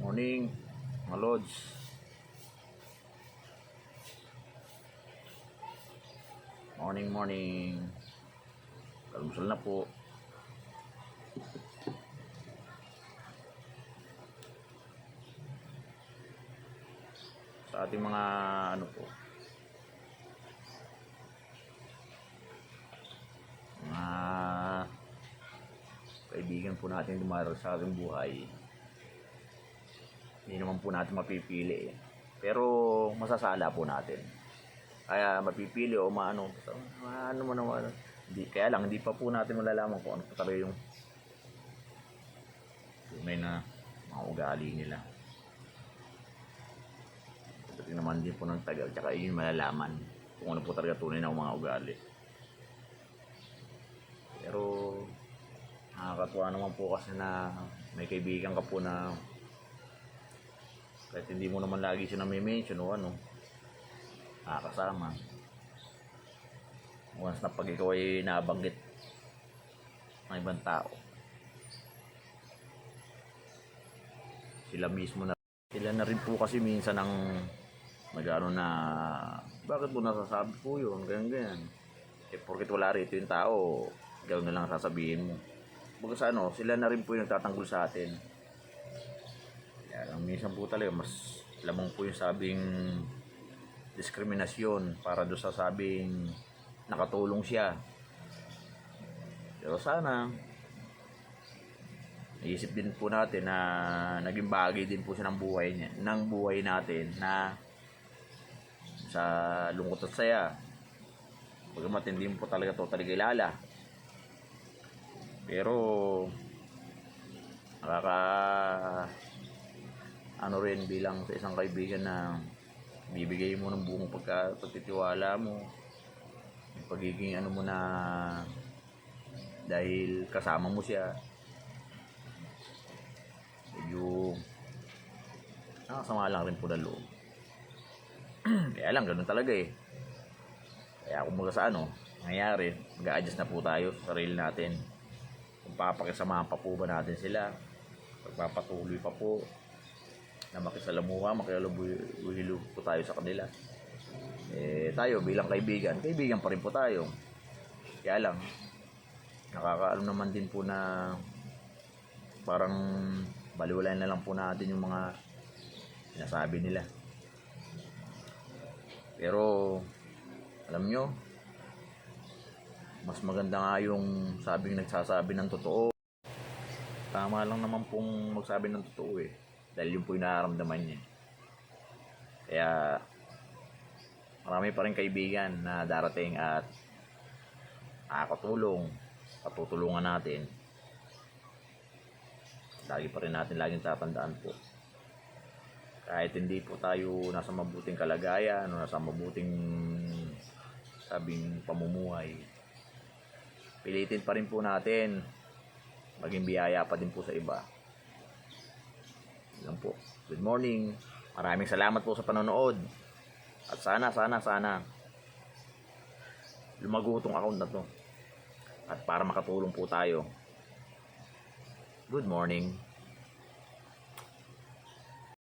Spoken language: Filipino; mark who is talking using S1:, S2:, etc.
S1: Morning, mga lods. Morning. Kalmusal na po. Sa ating mga mga kaibigan po natin dumaraw sa ating buhay. Hindi naman po natin mapipili pero masasala po natin. Kaya mapipili o ano mo naman. Hindi pa po natin malalaman kung ano po talaga yung tunay na mga ugali nila. Pati naman din po ng tagal, tsaka yun malalaman kung ano po talaga tunay na mga ugali. Pero nakakatuwa naman po kasi na may kaibigan ka po na kahit hindi mo naman lagi siya nami-mention o nakakasama. Once na pag ikaw ay nabanggit ng ibang tao, sila na rin po kasi minsan ang nag-ano na bakit mo nasasabi po yun, ganyan. Porket wala rito yung tao, gano'n na lang sasabihin mo. Baga sila na rin po yung nagtatanggol sa atin. Kaya minsan po talaga mas lamang po yung sabing diskriminasyon para doon sa sabing nakatulong siya. Pero sana naisip din po natin na naging bagay din po siya ng buhay natin na sa lungkot at saya. Bagamat hindi mo po talaga totally kilala. Pero rin bilang sa isang kaibigan na bibigay mo ng buong pagtitiwala mo, yung pagiging mo na dahil kasama mo siya, medyo nakasama lang rin po ng loob. Kaya lang ganun talaga kaya kung sa nangyayari, mag-a-adjust na po tayo sa sarili natin. Kung papakisamahan pa po ba natin sila, pagpapatuloy pa po na makisalamuha, makialubuhilo po tayo sa kanila. Tayo bilang kaibigan pa rin po tayo. Kaya lang nakakaalam naman din po na parang baliwalain na lang po natin yung mga sinasabi nila. Pero alam nyo, mas maganda nga yung sabing nagsasabi ng totoo. Tama lang naman pong magsabi ng totoo dahil yun po yung nararamdaman niya. Kaya marami pa rin kaibigan na darating at nakakatulong, patutulungan natin. Lagi pa rin natin laging tatandaan po, kahit hindi po tayo nasa mabuting kalagayan o nasa mabuting sabing pamumuhay, pilitin pa rin po natin maging biyaya pa din po sa iba. Yan po. Good morning. Maraming salamat po sa panonood. At sana lumago itong account na to. At para makatulong po tayo. Good morning.